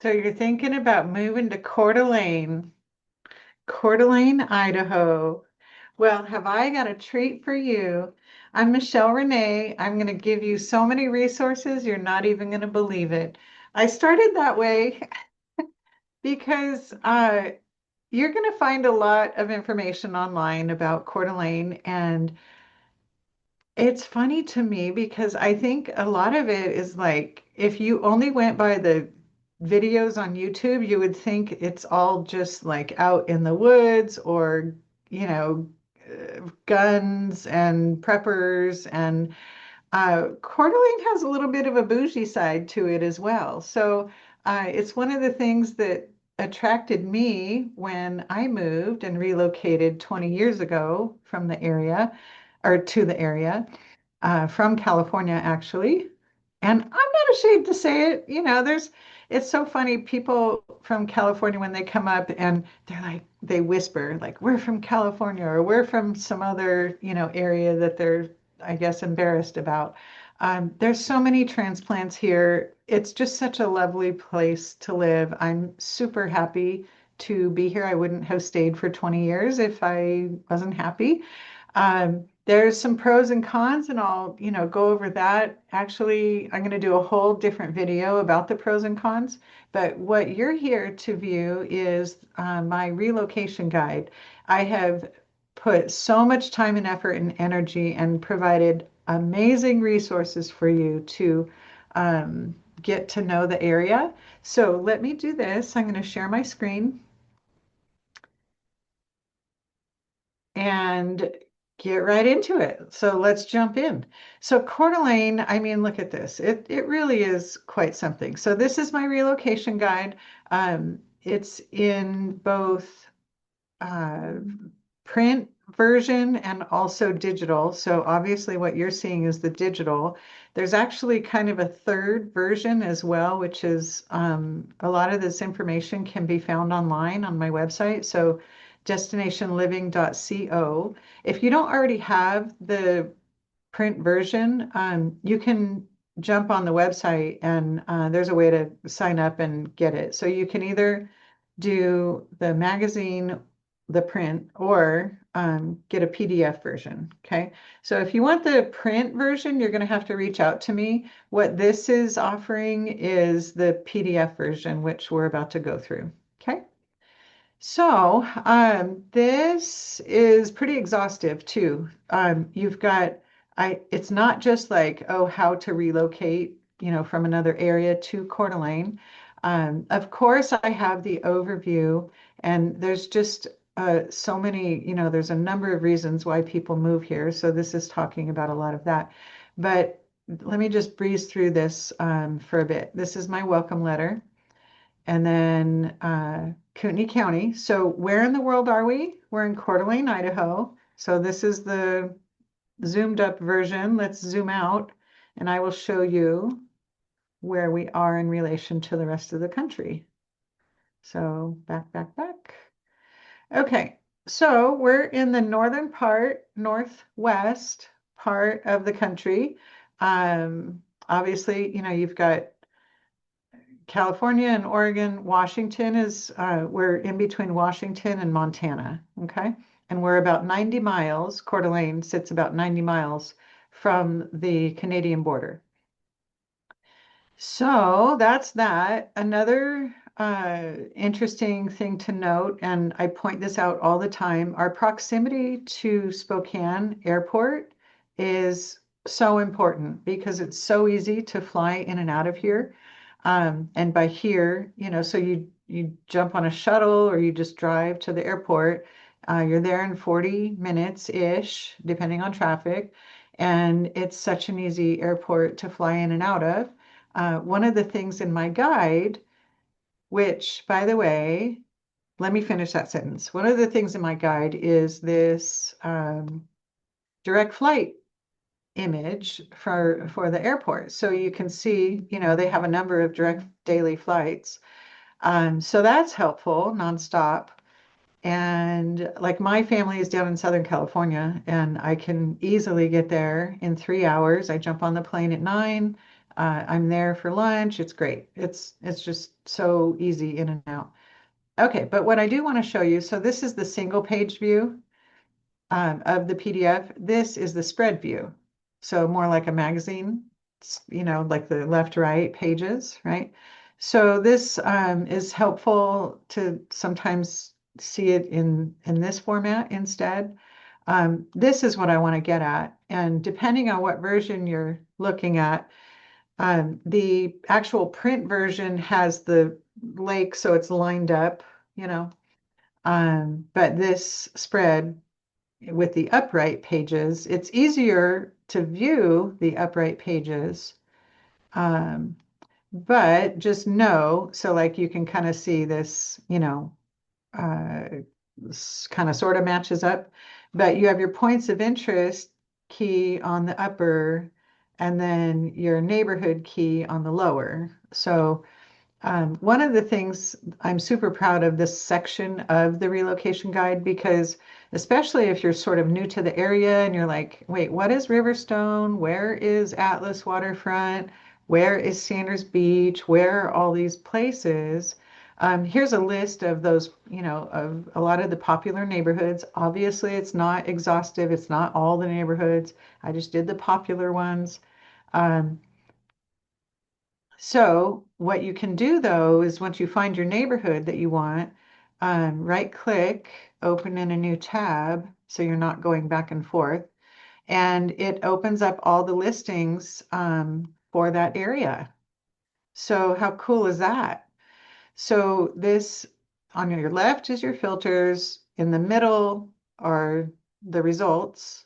So you're thinking about moving to Coeur d'Alene, Idaho. Well, have I got a treat for you? I'm Michelle René. I'm going to give you so many resources, you're not even going to believe it. I started that way because you're going to find a lot of information online about Coeur d'Alene, and it's funny to me because I think a lot of it is like if you only went by the videos on YouTube, you would think it's all just like out in the woods or, you know, guns and preppers. And Coeur d'Alene has a little bit of a bougie side to it as well. So it's one of the things that attracted me when I moved and relocated 20 years ago from the area or to the area from California, actually. And I'm not ashamed to say it. It's so funny. People from California, when they come up and they're like, they whisper, like, we're from California or we're from some other, area that they're, I guess, embarrassed about. There's so many transplants here. It's just such a lovely place to live. I'm super happy to be here. I wouldn't have stayed for 20 years if I wasn't happy. There's some pros and cons, and I'll, go over that. Actually, I'm going to do a whole different video about the pros and cons. But what you're here to view is my relocation guide. I have put so much time and effort and energy and provided amazing resources for you to get to know the area. So let me do this. I'm going to share my screen and get right into it. So let's jump in. So Coeur d'Alene, I mean, look at this. It really is quite something. So this is my relocation guide. It's in both uh, print version and also digital. So obviously what you're seeing is the digital. There's actually kind of a third version as well, which is a lot of this information can be found online on my website. So destinationliving.co. If you don't already have the print version, you can jump on the website and there's a way to sign up and get it. So you can either do the magazine, the print, or get a PDF version. Okay. So if you want the print version, you're going to have to reach out to me. What this is offering is the PDF version, which we're about to go through. Okay. So this is pretty exhaustive too. You've got, it's not just like, oh, how to relocate, from another area to Coeur d'Alene. Of course, I have the overview, and there's just so many, there's a number of reasons why people move here. So this is talking about a lot of that. But let me just breeze through this for a bit. This is my welcome letter. And then Kootenai County. So where in the world are we? We're in Coeur d'Alene, Idaho. So this is the zoomed up version. Let's zoom out and I will show you where we are in relation to the rest of the country. So back, back, back. Okay, so we're in the northern part, northwest part of the country. Obviously, you've got California and Oregon. Washington is, we're in between Washington and Montana, okay? And we're about 90 miles, Coeur d'Alene sits about 90 miles from the Canadian border. So that's that. Another interesting thing to note, and I point this out all the time, our proximity to Spokane Airport is so important because it's so easy to fly in and out of here. And by here, so you jump on a shuttle or you just drive to the airport. You're there in 40 minutes-ish, depending on traffic. And it's such an easy airport to fly in and out of. One of the things in my guide, which, by the way, let me finish that sentence. One of the things in my guide is this direct flight image for the airport. So you can see, they have a number of direct daily flights. So that's helpful, nonstop. And like my family is down in Southern California, and I can easily get there in 3 hours. I jump on the plane at 9. I'm there for lunch. It's great. It's just so easy in and out. Okay, but what I do want to show you, so this is the single page view of the PDF. This is the spread view. So more like a magazine, like the left, right pages, right? So this is helpful to sometimes see it in this format instead. This is what I want to get at. And depending on what version you're looking at, the actual print version has the lake, so it's lined up, you know. But this spread with the upright pages, it's easier to view the upright pages. Um, but just know, so like you can kind of see this, uh, kind of sort of matches up, but you have your points of interest key on the upper and then your neighborhood key on the lower. So one of the things I'm super proud of this section of the relocation guide because especially if you're sort of new to the area and you're like, wait, what is Riverstone? Where is Atlas Waterfront? Where is Sanders Beach? Where are all these places? Here's a list of those, of a lot of the popular neighborhoods. Obviously, it's not exhaustive. It's not all the neighborhoods. I just did the popular ones. Um, so what you can do though is once you find your neighborhood that you want, right click, open in a new tab so you're not going back and forth. And it opens up all the listings for that area. So how cool is that? So this on your left is your filters, in the middle are the results,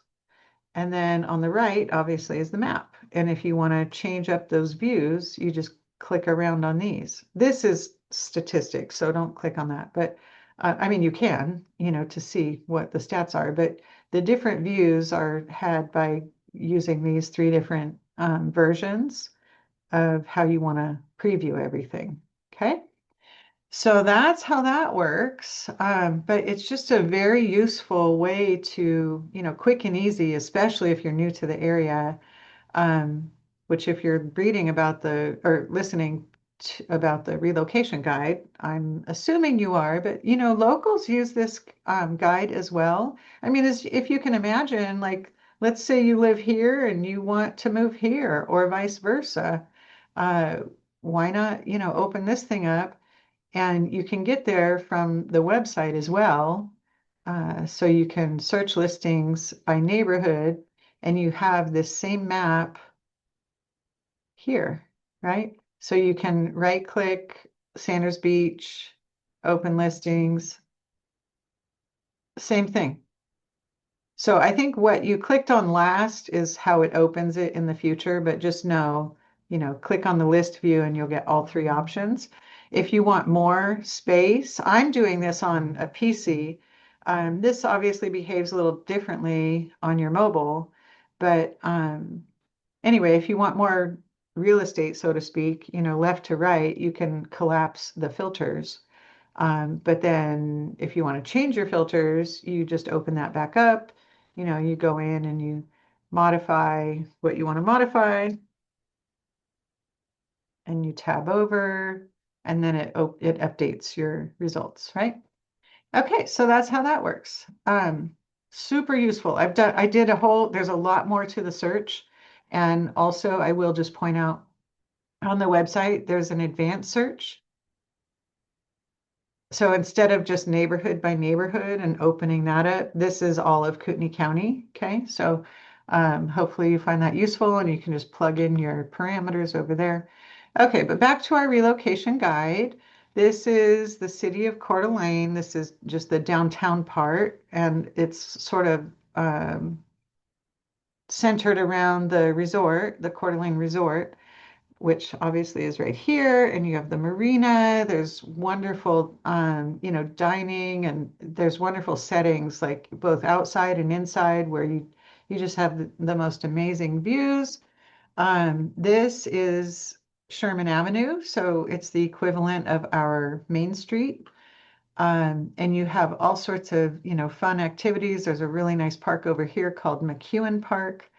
and then on the right, obviously, is the map. And if you want to change up those views, you just click around on these. This is statistics, so don't click on that. But I mean, you can, to see what the stats are, but the different views are had by using these three different versions of how you want to preview everything. Okay. So that's how that works. But it's just a very useful way to, quick and easy, especially if you're new to the area, which if you're reading about or listening about the relocation guide, I'm assuming you are, but, locals use this guide as well. I mean, if you can imagine, like, let's say you live here and you want to move here or vice versa. Uh, why not, open this thing up? And you can get there from the website as well. So you can search listings by neighborhood and you have this same map here, right? So you can right click Sanders Beach, open listings, same thing. So I think what you clicked on last is how it opens it in the future, but just know, click on the list view and you'll get all three options. If you want more space, I'm doing this on a PC. This obviously behaves a little differently on your mobile, but anyway, if you want more real estate, so to speak, left to right, you can collapse the filters. But then if you want to change your filters, you just open that back up. You go in and you modify what you want to modify and you tab over and then it updates your results, right? Okay, so that's how that works. Super useful. I did there's a lot more to the search. And also I will just point out on the website, there's an advanced search. So instead of just neighborhood by neighborhood and opening that up, this is all of Kootenai County. Okay, so hopefully you find that useful and you can just plug in your parameters over there. Okay, but back to our relocation guide. This is the city of Coeur d'Alene. This is just the downtown part, and it's sort of centered around the resort, the Coeur d'Alene Resort, which obviously is right here, and you have the marina. There's wonderful, dining, and there's wonderful settings, like both outside and inside, where you just have the most amazing views. This is Sherman Avenue, so it's the equivalent of our Main Street. And you have all sorts of, fun activities. There's a really nice park over here called McEwen Park.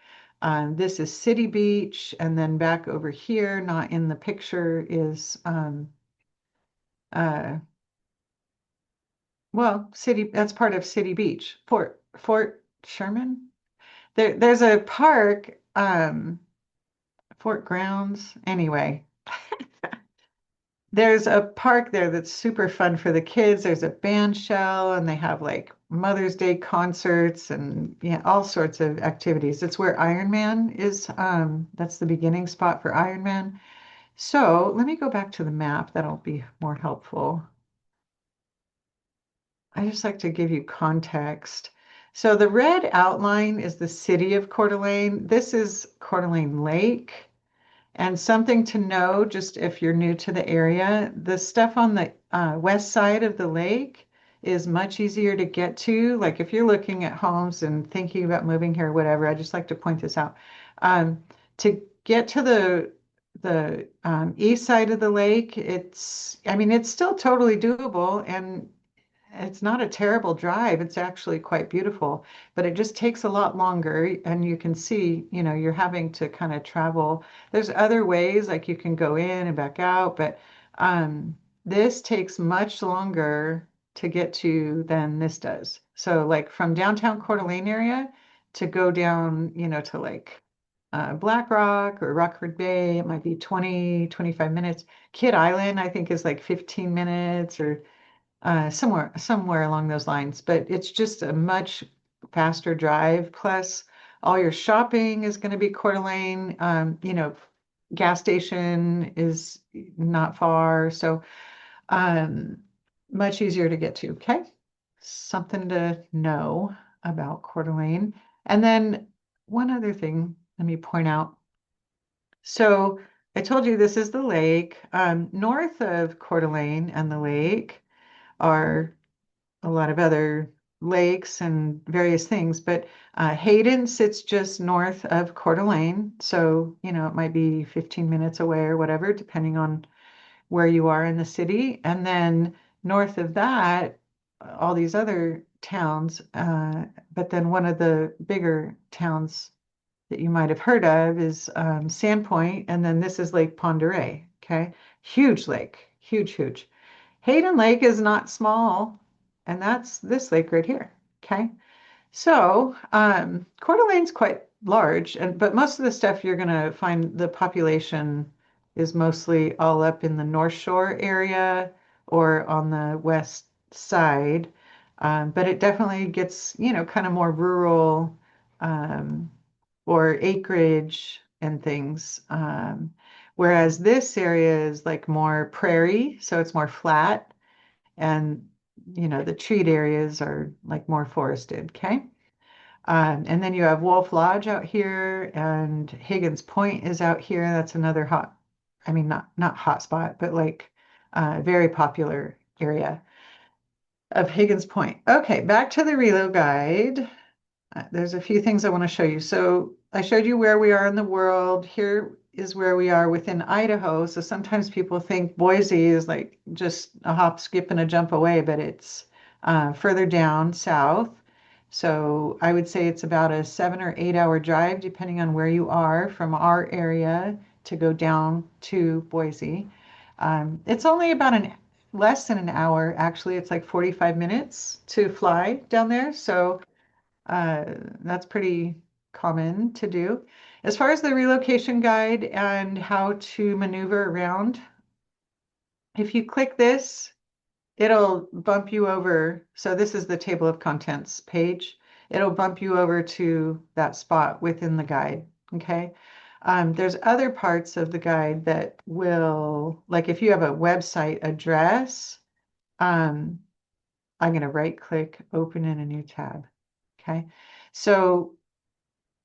This is City Beach, and then back over here, not in the picture, is uh, well, City. That's part of City Beach, Fort Sherman. There's a park, Fort Grounds. Anyway, there's a park there that's super fun for the kids. There's a band shell, and they have like Mother's Day concerts and yeah, all sorts of activities. It's where Iron Man is. That's the beginning spot for Iron Man. So let me go back to the map. That'll be more helpful. I just like to give you context. So the red outline is the city of Coeur d'Alene. This is Coeur d'Alene Lake. And something to know, just if you're new to the area, the stuff on the west side of the lake is much easier to get to. Like if you're looking at homes and thinking about moving here, or whatever, I just like to point this out. To get to the east side of the lake, I mean, it's still totally doable, and it's not a terrible drive. It's actually quite beautiful, but it just takes a lot longer. And you can see, you're having to kind of travel. There's other ways, like you can go in and back out, but this takes much longer to get to than this does. So, like from downtown Coeur d'Alene area to go down, to like Black Rock or Rockford Bay, it might be 20, 25 minutes. Kidd Island, I think, is like 15 minutes or somewhere along those lines. But it's just a much faster drive. Plus, all your shopping is going to be Coeur d'Alene. Gas station is not far, so um, much easier to get to. Okay, something to know about Coeur d'Alene. And then one other thing, let me point out. So I told you this is the lake. North of Coeur d'Alene and the lake are a lot of other lakes and various things, but Hayden sits just north of Coeur d'Alene. So, it might be 15 minutes away or whatever, depending on where you are in the city. And then north of that, all these other towns, but then one of the bigger towns that you might have heard of is Sandpoint, and then this is Lake Pend Oreille. Okay, huge lake, huge, huge. Hayden Lake is not small, and that's this lake right here. Okay, so Coeur d'Alene's quite large, but most of the stuff you're going to find the population is mostly all up in the North Shore area or on the west side. But it definitely gets, kind of more rural or acreage and things. Whereas this area is like more prairie, so it's more flat, and the treat areas are like more forested. Okay. And then you have Wolf Lodge out here, and Higgins Point is out here. That's another I mean, not hot spot, but like very popular area of Higgins Point. Okay, back to the Relo guide. There's a few things I want to show you. So I showed you where we are in the world. Here is where we are within Idaho. So sometimes people think Boise is like just a hop, skip, and a jump away, but it's further down south. So I would say it's about a 7 or 8 hour drive, depending on where you are from our area to go down to Boise. It's only about less than an hour, actually. It's like 45 minutes to fly down there. So that's pretty common to do. As far as the relocation guide and how to maneuver around, if you click this, it'll bump you over. So this is the table of contents page. It'll bump you over to that spot within the guide. Okay. There's other parts of the guide that will, like if you have a website address, I'm going to right click, open in a new tab. Okay. So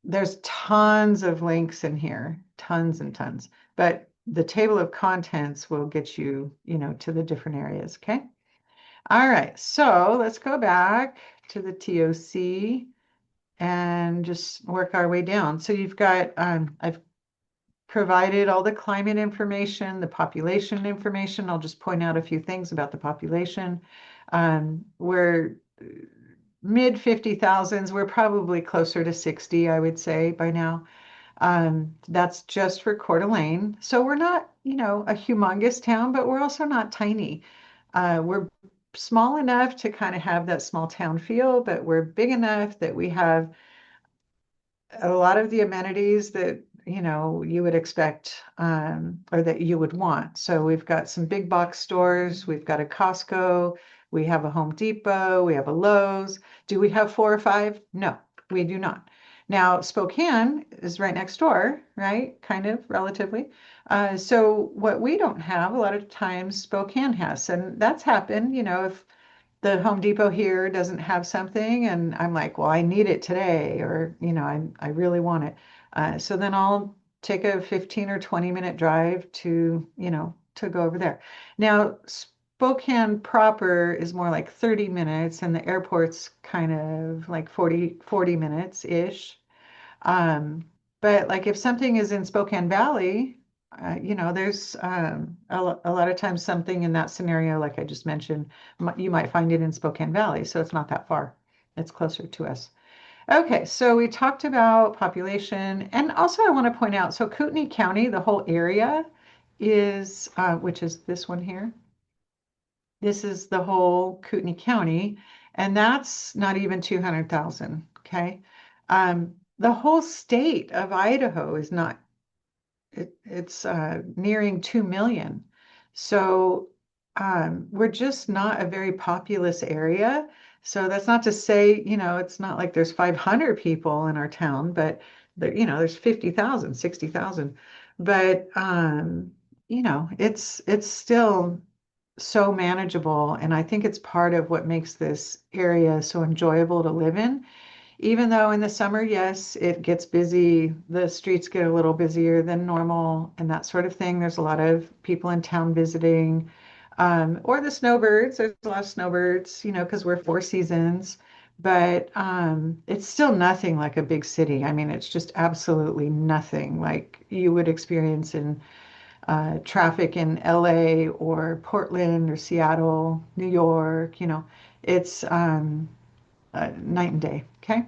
there's tons of links in here, tons and tons, but the table of contents will get you, to the different areas. Okay. All right. So let's go back to the TOC and just work our way down. So you've got, I've provided all the climate information, the population information. I'll just point out a few things about the population. We're mid 50,000s. We're probably closer to 60, I would say by now. That's just for Coeur d'Alene. So we're not, a humongous town, but we're also not tiny. We're small enough to kind of have that small town feel, but we're big enough that we have a lot of the amenities that you would expect, or that you would want. So we've got some big box stores, we've got a Costco, we have a Home Depot, we have a Lowe's. Do we have four or five? No, we do not. Now Spokane is right next door, right? Kind of relatively. So what we don't have, a lot of times Spokane has, and that's happened. If the Home Depot here doesn't have something and I'm like, well, I need it today, or, I really want it. So then I'll take a 15 or 20-minute drive to go over there. Now, Spokane proper is more like 30 minutes and the airport's kind of like 40 minutes-ish. Um, but like if something is in Spokane Valley, there's a lot of times something in that scenario, like I just mentioned, you might find it in Spokane Valley, so it's not that far. It's closer to us. Okay, so we talked about population, and also I want to point out, so Kootenai County, the whole area is, which is this one here. This is the whole Kootenai County, and that's not even 200,000, okay? The whole state of Idaho is not, it's nearing 2 million. So we're just not a very populous area. So that's not to say, it's not like there's 500 people in our town, but there's 50,000, 60,000. But it's still so manageable. And I think it's part of what makes this area so enjoyable to live in. Even though in the summer, yes, it gets busy, the streets get a little busier than normal and that sort of thing. There's a lot of people in town visiting, or the snowbirds. There's a lot of snowbirds, because we're four seasons. But it's still nothing like a big city. I mean, it's just absolutely nothing like you would experience in traffic in LA or Portland or Seattle, New York. It's night and day. Okay.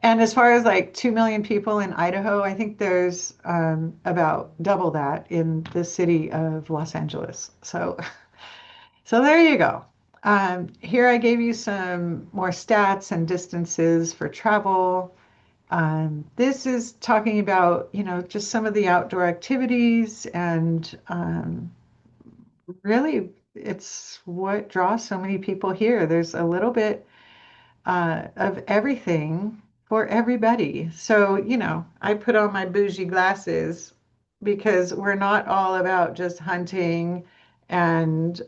And as far as like 2 million people in Idaho, I think there's about double that in the city of Los Angeles. So there you go. Here I gave you some more stats and distances for travel. This is talking about, just some of the outdoor activities, and really it's what draws so many people here. There's a little bit of everything for everybody. So, I put on my bougie glasses because we're not all about just hunting and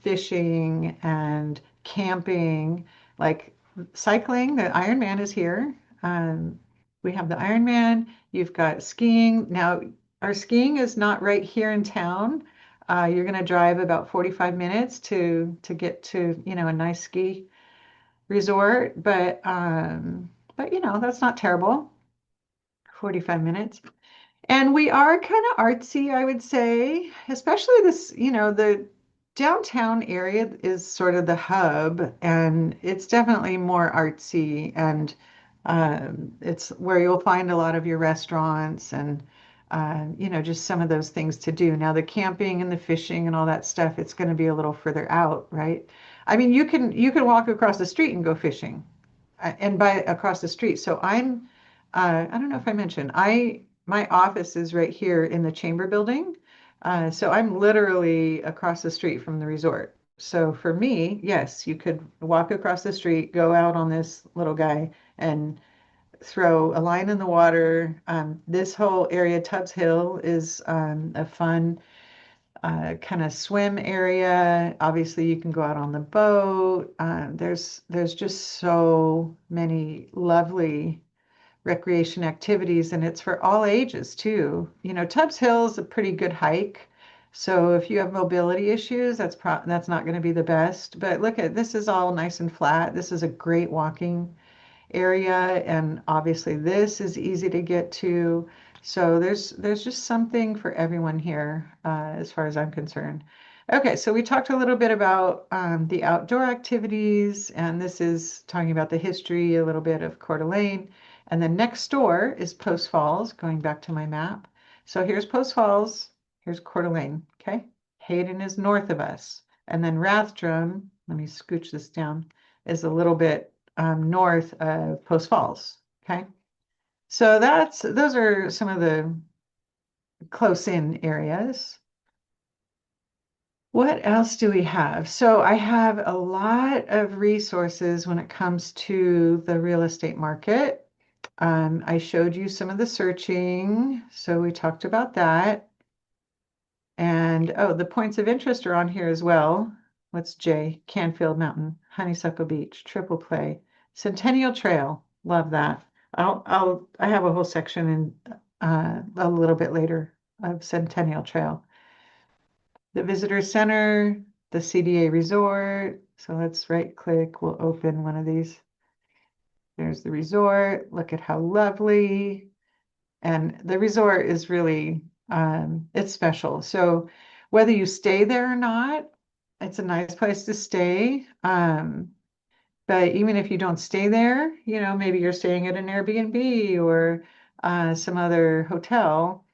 fishing and camping. Like cycling, the Ironman is here. Um, we have the Ironman. You've got skiing. Now, our skiing is not right here in town. You're going to drive about 45 minutes to get to, a nice ski resort, but that's not terrible. 45 minutes. And we are kind of artsy, I would say, especially this, the downtown area is sort of the hub, and it's definitely more artsy, and it's where you'll find a lot of your restaurants and just some of those things to do. Now, the camping and the fishing and all that stuff, it's going to be a little further out, right? I mean, you can walk across the street and go fishing, and by across the street. So I don't know if I mentioned, my office is right here in the Chamber building. So I'm literally across the street from the resort. So for me, yes, you could walk across the street, go out on this little guy and throw a line in the water. This whole area, Tubbs Hill, is a fun kind of swim area. Obviously, you can go out on the boat. There's just so many lovely recreation activities, and it's for all ages too. Tubbs Hill is a pretty good hike. So if you have mobility issues, that's not going to be the best. But look at this, is all nice and flat. This is a great walking area, and obviously this is easy to get to. So there's just something for everyone here, as far as I'm concerned. Okay, so we talked a little bit about the outdoor activities, and this is talking about the history, a little bit of Coeur d'Alene. And then next door is Post Falls, going back to my map. So here's Post Falls, here's Coeur d'Alene, okay? Hayden is north of us. And then Rathdrum, let me scooch this down, is a little bit north of Post Falls, okay? So those are some of the close in areas. What else do we have? So I have a lot of resources when it comes to the real estate market. I showed you some of the searching, so we talked about that. And oh, the points of interest are on here as well. What's J? Canfield Mountain, Honeysuckle Beach, Triple Play, Centennial Trail. Love that. I have a whole section in a little bit later of Centennial Trail. The visitor center, the CDA resort. So let's right click. We'll open one of these. There's the resort. Look at how lovely. And the resort is really, it's special. So whether you stay there or not, it's a nice place to stay. But even if you don't stay there, maybe you're staying at an Airbnb or some other hotel,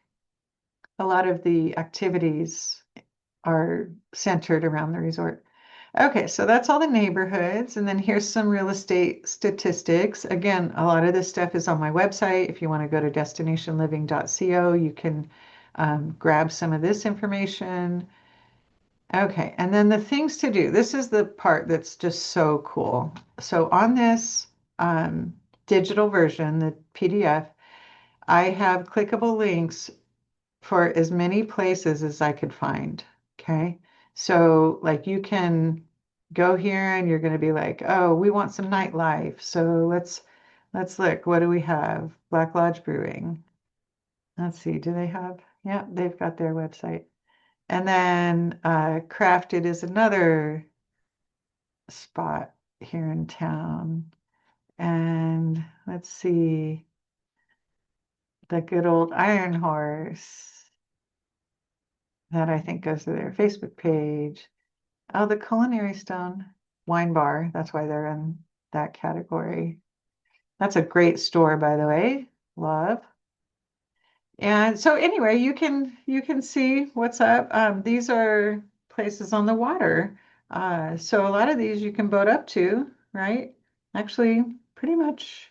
a lot of the activities are centered around the resort. Okay, so that's all the neighborhoods. And then here's some real estate statistics. Again, a lot of this stuff is on my website. If you want to go to destinationliving.co, you can grab some of this information. Okay, and then the things to do. This is the part that's just so cool. So on this digital version, the PDF, I have clickable links for as many places as I could find. Okay. So like you can go here and you're going to be like, oh, we want some nightlife. So let's look. What do we have? Black Lodge Brewing. Let's see. Do they have? Yeah, they've got their website. And then Crafted is another spot here in town. And let's see. The good old Iron Horse. That I think goes to their Facebook page. Oh, the Culinary Stone Wine Bar. That's why they're in that category. That's a great store, by the way. Love. And so anyway, you can see what's up. These are places on the water. So a lot of these you can boat up to, right? Actually, pretty much.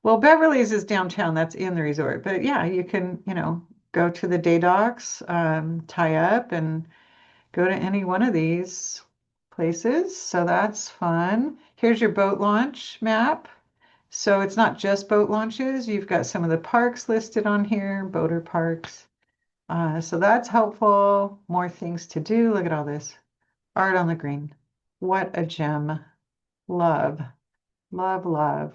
Well, Beverly's is downtown. That's in the resort. But yeah, you can, go to the day docks, tie up and go to any one of these places. So that's fun. Here's your boat launch map. So it's not just boat launches. You've got some of the parks listed on here, boater parks. So that's helpful. More things to do. Look at all this. Art on the green. What a gem. Love, love, love.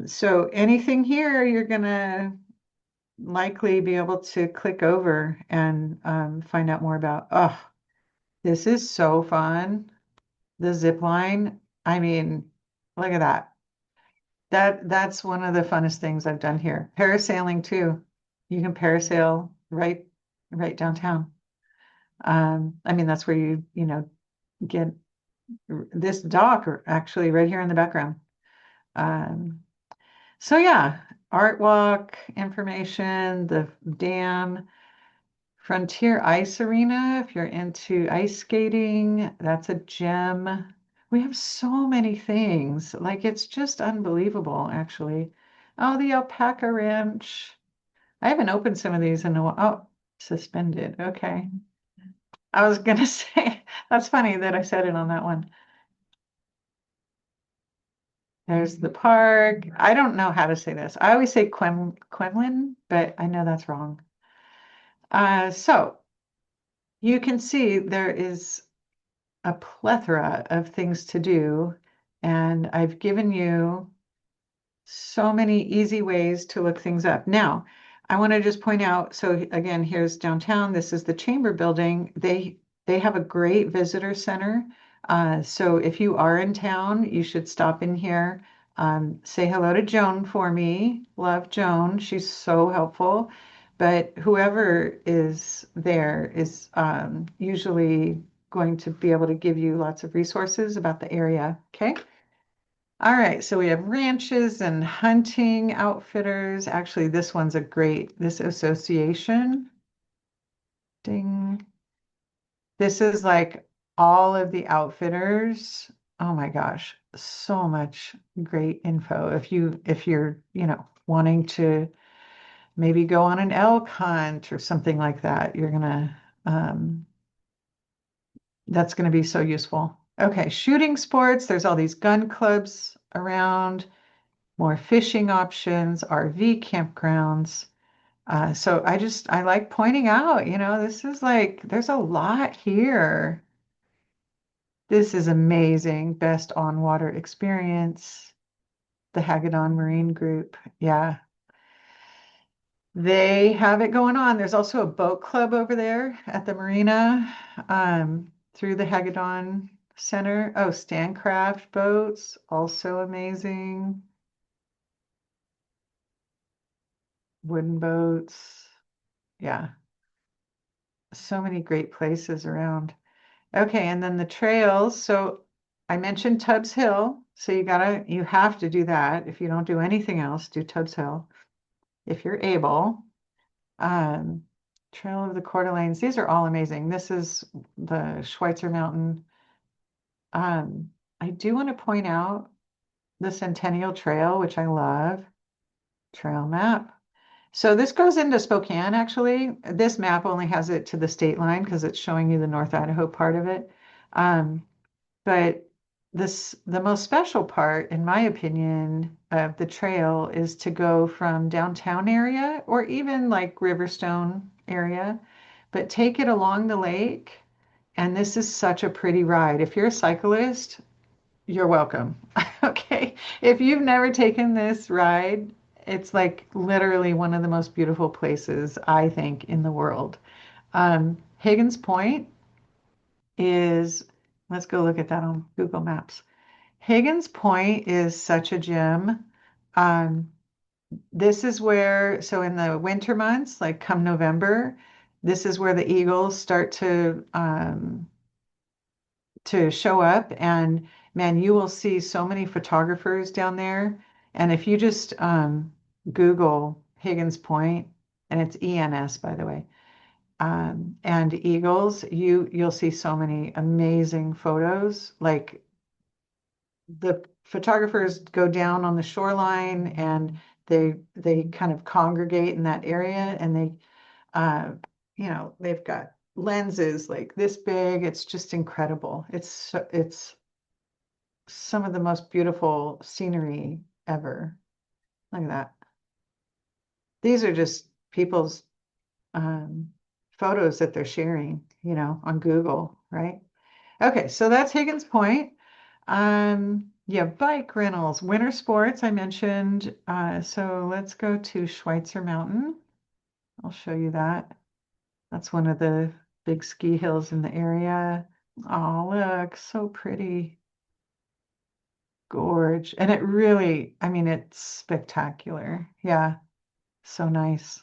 So anything here, you're gonna likely be able to click over and find out more about. Oh, this is so fun. The zip line. I mean, look at that. That's one of the funnest things I've done here. Parasailing too. You can parasail right downtown. I mean, that's where you get this dock actually right here in the background. Um, so yeah, art walk information, the dam. Frontier Ice Arena, if you're into ice skating, that's a gem. We have so many things. Like it's just unbelievable, actually. Oh, the Alpaca Ranch. I haven't opened some of these in a while. Oh, suspended. Okay. I was gonna say, that's funny that I said it on that one. There's the park. I don't know how to say this. I always say Quemlin, but I know that's wrong. So you can see there is a plethora of things to do, and I've given you so many easy ways to look things up. Now, I want to just point out, so again, here's downtown. This is the Chamber Building. They have a great visitor center. So if you are in town, you should stop in here. Say hello to Joan for me. Love Joan. She's so helpful. but whoever is there is usually going to be able to give you lots of resources about the area. Okay. All right. So we have ranches and hunting outfitters. Actually, this one's a great, this association. Ding. This is like all of the outfitters. Oh my gosh, so much great info. If you're, wanting to maybe go on an elk hunt or something like that, um, that's gonna be so useful. Okay, shooting sports, there's all these gun clubs around, more fishing options, RV campgrounds. So I like pointing out, this is like, there's a lot here. This is amazing. Best on water experience. The Hagedon Marine Group. Yeah, they have it going on. There's also a boat club over there at the marina through the Hagedon Center. Oh, Stancraft boats, also amazing. Wooden boats. Yeah, so many great places around. Okay, and then the trails. So I mentioned Tubbs Hill. So you have to do that. If you don't do anything else, do Tubbs Hill if you're able. Um, Trail of the Coeur d'Alenes. These are all amazing. This is the Schweitzer Mountain. I do want to point out the Centennial Trail, which I love. Trail map. So this goes into Spokane, actually. This map only has it to the state line because it's showing you the North Idaho part of it. Um, But the most special part, in my opinion, of the trail is to go from downtown area or even like Riverstone area, but take it along the lake. And this is such a pretty ride. If you're a cyclist, you're welcome. Okay. If you've never taken this ride, it's like literally one of the most beautiful places, I think, in the world. Higgins Point is, let's go look at that on Google Maps. Higgins Point is such a gem. Um, this is where, so in the winter months, like come November, this is where the eagles start to show up. And man, you will see so many photographers down there. And if you just Google Higgins Point, and it's ENS, by the way, and eagles, you'll see so many amazing photos. Like the photographers go down on the shoreline and they kind of congregate in that area and uh they've got lenses like this big. It's just incredible. It's some of the most beautiful scenery ever. Look at that. These are just people's um photos that they're sharing, on Google, right? Okay, so that's Higgins Point. Yeah, bike rentals, winter sports, I mentioned. So let's go to Schweitzer Mountain. I'll show you that. That's one of the big ski hills in the area. Oh, look, so pretty. Gorge. And it really, I mean, it's spectacular. Yeah, so nice.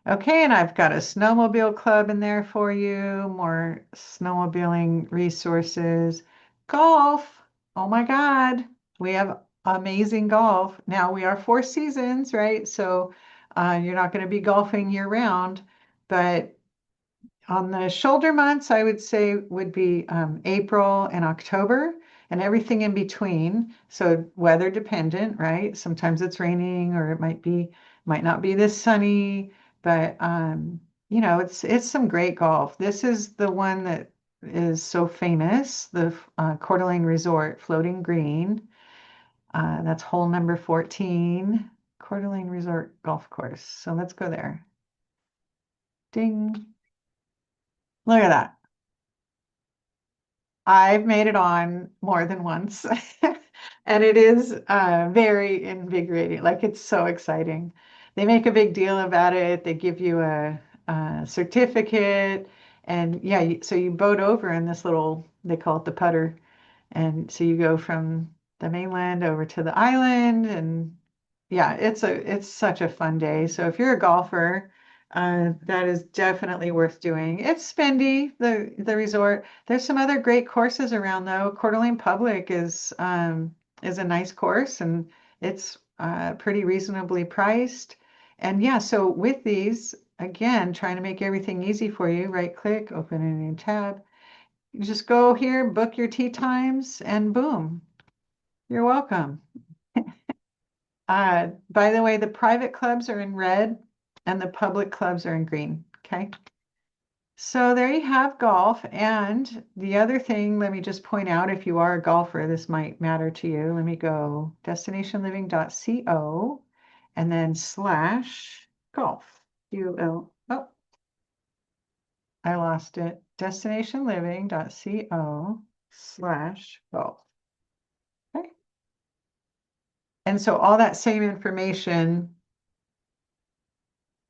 Okay, and I've got a snowmobile club in there for you, more snowmobiling resources. Golf. Oh my God, we have amazing golf. Now we are four seasons, right? So you're not going to be golfing year round, but on the shoulder months, I would say would be April and October and everything in between. So weather dependent, right? Sometimes it's raining or might not be this sunny, but it's some great golf. This is the one that is so famous, the Coeur d'Alene Resort Floating Green. That's hole number 14, Coeur d'Alene Resort Golf Course. So let's go there. Ding. Look at that. I've made it on more than once, and it is very invigorating. Like it's so exciting. They make a big deal about it. They give you a certificate, and yeah, so you boat over in this little, they call it the putter, and so you go from the mainland over to the island, and yeah, it's such a fun day. So if you're a golfer, That is definitely worth doing. It's spendy, the resort. There's some other great courses around though. Coeur d'Alene Public is a nice course and it's pretty reasonably priced. And yeah, so with these, again, trying to make everything easy for you, right click, open a new tab. You just go here, book your tea times, and boom, you're welcome. By the way, the private clubs are in red and the public clubs are in green. Okay. So there you have golf. And the other thing, let me just point out, if you are a golfer, this might matter to you. Let me go destinationliving.co and then slash golf. Oh, I lost it. Destinationliving.co slash golf. Okay. And so all that same information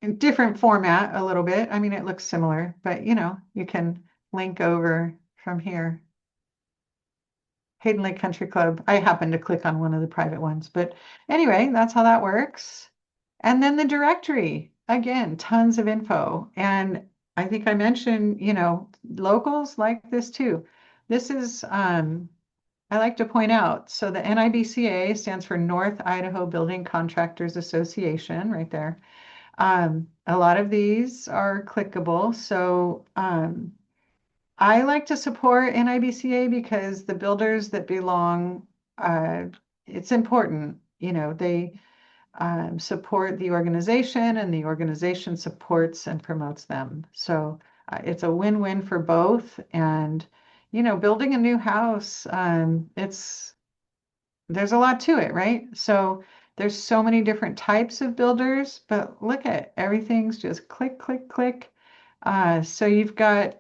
in different format a little bit. I mean, it looks similar, but you can link over from here. Hayden Lake Country Club. I happened to click on one of the private ones, but anyway, that's how that works. And then the directory, again, tons of info. And I think I mentioned, locals like this too. This is, I like to point out, so the NIBCA stands for North Idaho Building Contractors Association, right there. A lot of these are clickable. So I like to support NIBCA because the builders that belong, it's important. They support the organization and the organization supports and promotes them. So it's a win-win for both. And, building a new house, there's a lot to it, right? So there's so many different types of builders, but look at everything's just click, click, click. So you've got,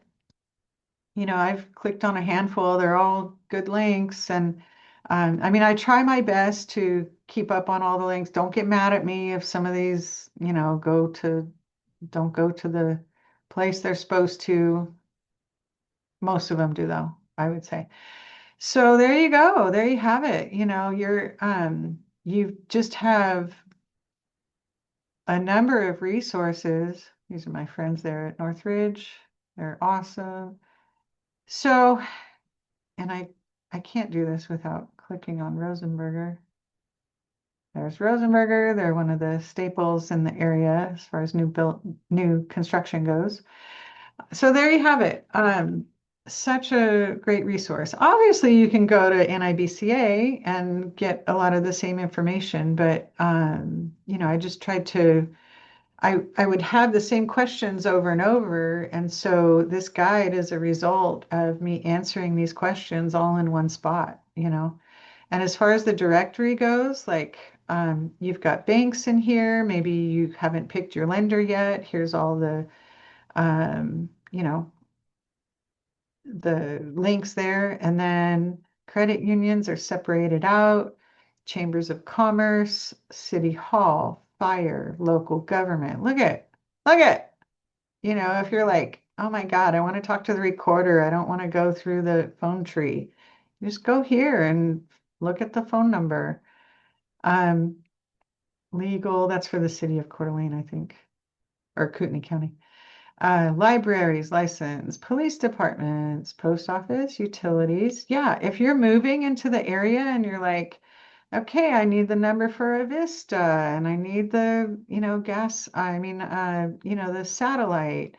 I've clicked on a handful. They're all good links. And I mean, I try my best to keep up on all the links. Don't get mad at me if some of these, don't go to the place they're supposed to. Most of them do, though, I would say. So there you go. There you have it. You just have a number of resources. These are my friends there at Northridge. They're awesome. So, and I can't do this without clicking on Rosenberger. There's Rosenberger. They're one of the staples in the area as far as new construction goes. So there you have it. Such a great resource. Obviously, you can go to NIBCA and get a lot of the same information, but I just tried to. I would have the same questions over and over, and so this guide is a result of me answering these questions all in one spot. And as far as the directory goes, like you've got banks in here. Maybe you haven't picked your lender yet. Here's all um, you know, the links there. And then credit unions are separated out. Chambers of Commerce, City Hall, fire, local government. Look at, if you're like, oh my God, I want to talk to the recorder. I don't want to go through the phone tree. Just go here and look at the phone number. Um, Legal, that's for the city of Coeur d'Alene, I think, or Kootenai County. Libraries, license, police departments, post office, utilities. Yeah, if you're moving into the area and you're like, okay, I need the number for a Vista and I need the, gas, I mean, the satellite,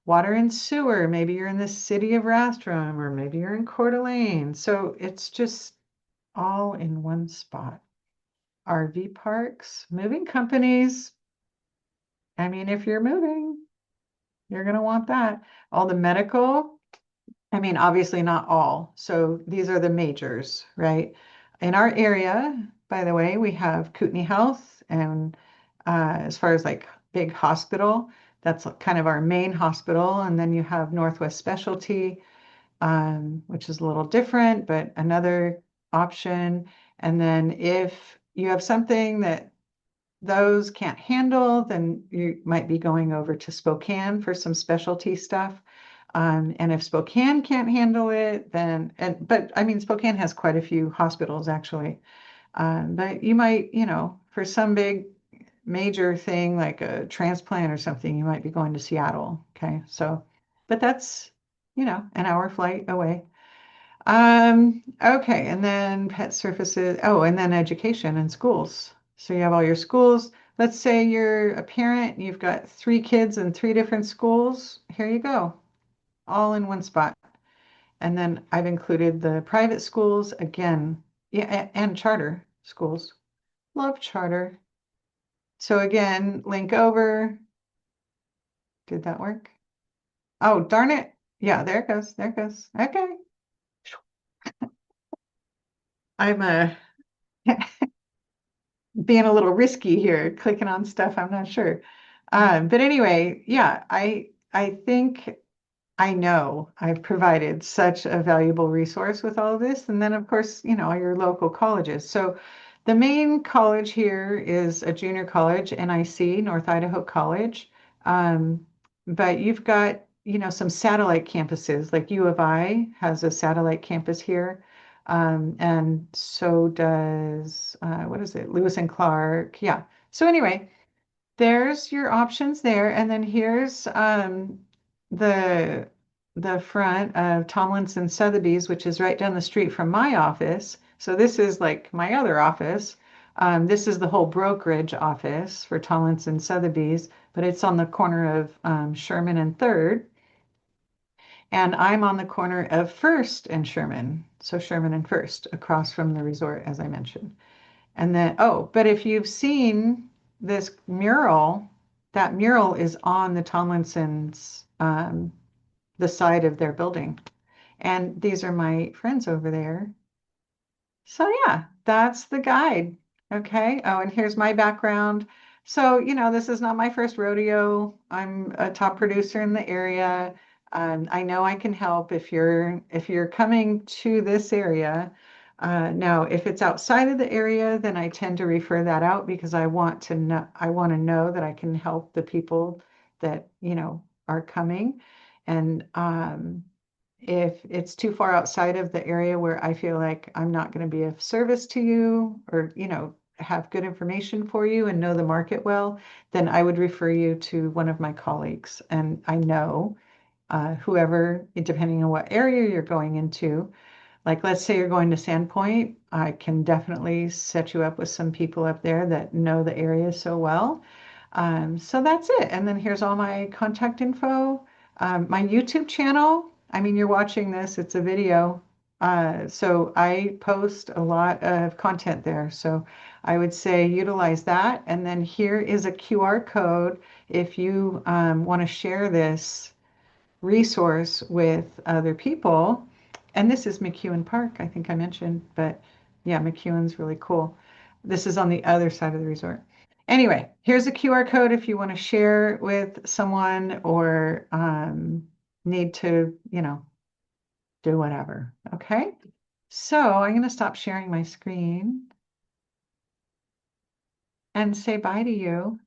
water and sewer. Maybe you're in the city of Rathdrum or maybe you're in Coeur d'Alene. So it's just all in one spot. RV parks, moving companies. I mean, if you're moving, you're going to want that. All the medical, I mean, obviously not all. So these are the majors, right? In our area, by the way, we have Kootenai Health, and as far as like big hospital, that's kind of our main hospital. And then you have Northwest Specialty, which is a little different, but another option. And then if you have something that those can't handle, then you might be going over to Spokane for some specialty stuff. And if Spokane can't handle it, but I mean, Spokane has quite a few hospitals actually. But you might, for some big major thing like a transplant or something, you might be going to Seattle. Okay. So, but that's, an hour flight away. Okay. And then pet services. Oh, and then education and schools. So you have all your schools. Let's say you're a parent, you've got three kids in three different schools. Here you go, all in one spot. And then I've included the private schools again, yeah, and charter schools. Love charter. So again, link over. Did that work? Oh, darn it. Yeah, there it goes. There it goes. Okay. I'm being a little risky here, clicking on stuff I'm not sure. But anyway, yeah, I think I know I've provided such a valuable resource with all of this. And then, of course, your local colleges. So the main college here is a junior college, NIC, North Idaho College. Um, but you've got, some satellite campuses, like U of I has a satellite campus here. And so does, what is it, Lewis and Clark? Yeah. So anyway, there's your options there. And then here's the the front of Tomlinson Sotheby's, which is right down the street from my office. So this is like my other office. This is the whole brokerage office for Tomlinson Sotheby's, but it's on the corner of Sherman and Third. And I'm on the corner of First and Sherman. So Sherman and First, across from the resort, as I mentioned. And then, oh, but if you've seen this mural, that mural is on the Tomlinsons, the side of their building. And these are my friends over there. So yeah, that's the guide. Okay. Oh, and here's my background. So, this is not my first rodeo. I'm a top producer in the area. I know I can help if you're coming to this area. Now, if it's outside of the area, then I tend to refer that out because I want to know that I can help the people that, are coming. And if it's too far outside of the area where I feel like I'm not going to be of service to you or, have good information for you and know the market well, then I would refer you to one of my colleagues. And I know whoever, depending on what area you're going into, like let's say you're going to Sandpoint, I can definitely set you up with some people up there that know the area so well. So that's it. And then here's all my contact info. My YouTube channel, I mean, you're watching this, it's a video. So I post a lot of content there. So I would say utilize that. And then here is a QR code if you want to share this resource with other people. And this is McEwen Park, I think I mentioned, but yeah, McEwen's really cool. This is on the other side of the resort. Anyway, here's a QR code if you want to share with someone or need to, do whatever. Okay. So I'm going to stop sharing my screen and say bye to you.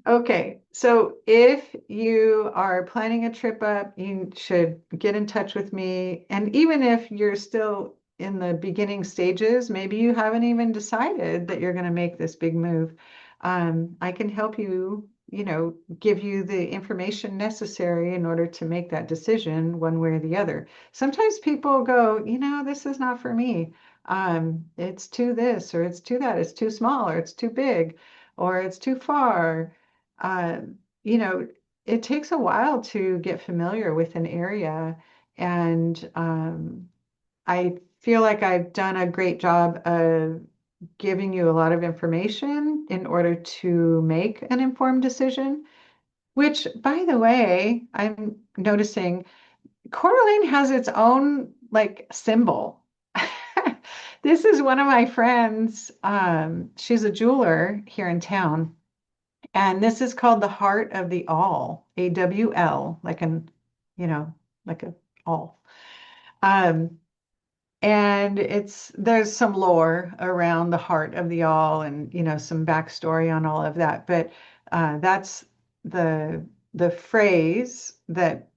Okay, so if you are planning a trip up, you should get in touch with me. And even if you're still in the beginning stages, maybe you haven't even decided that you're going to make this big move, I can help you, give you the information necessary in order to make that decision one way or the other. Sometimes people go, this is not for me. It's too this, or it's too that, it's too small, or it's too big, or it's too far. uh, you know, it takes a while to get familiar with an area. And I feel like I've done a great job of giving you a lot of information in order to make an informed decision, which, by the way, I'm noticing Coeur d'Alene has its own like symbol. This is one of my friends. She's a jeweler here in town. And this is called the Heart of the All, AWL, like an, you know, like a all. Um, and there's some lore around the heart of the all and, some backstory on all of that. But that's the the phrase that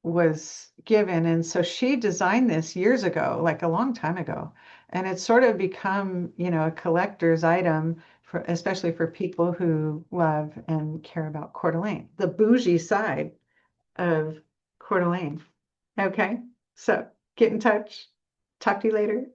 was given. And so she designed this years ago, like a long time ago. And it's sort of become, a collector's item for, especially for people who love and care about Coeur d'Alene, the bougie side of Coeur d'Alene. Okay, so get in touch. Talk to you later.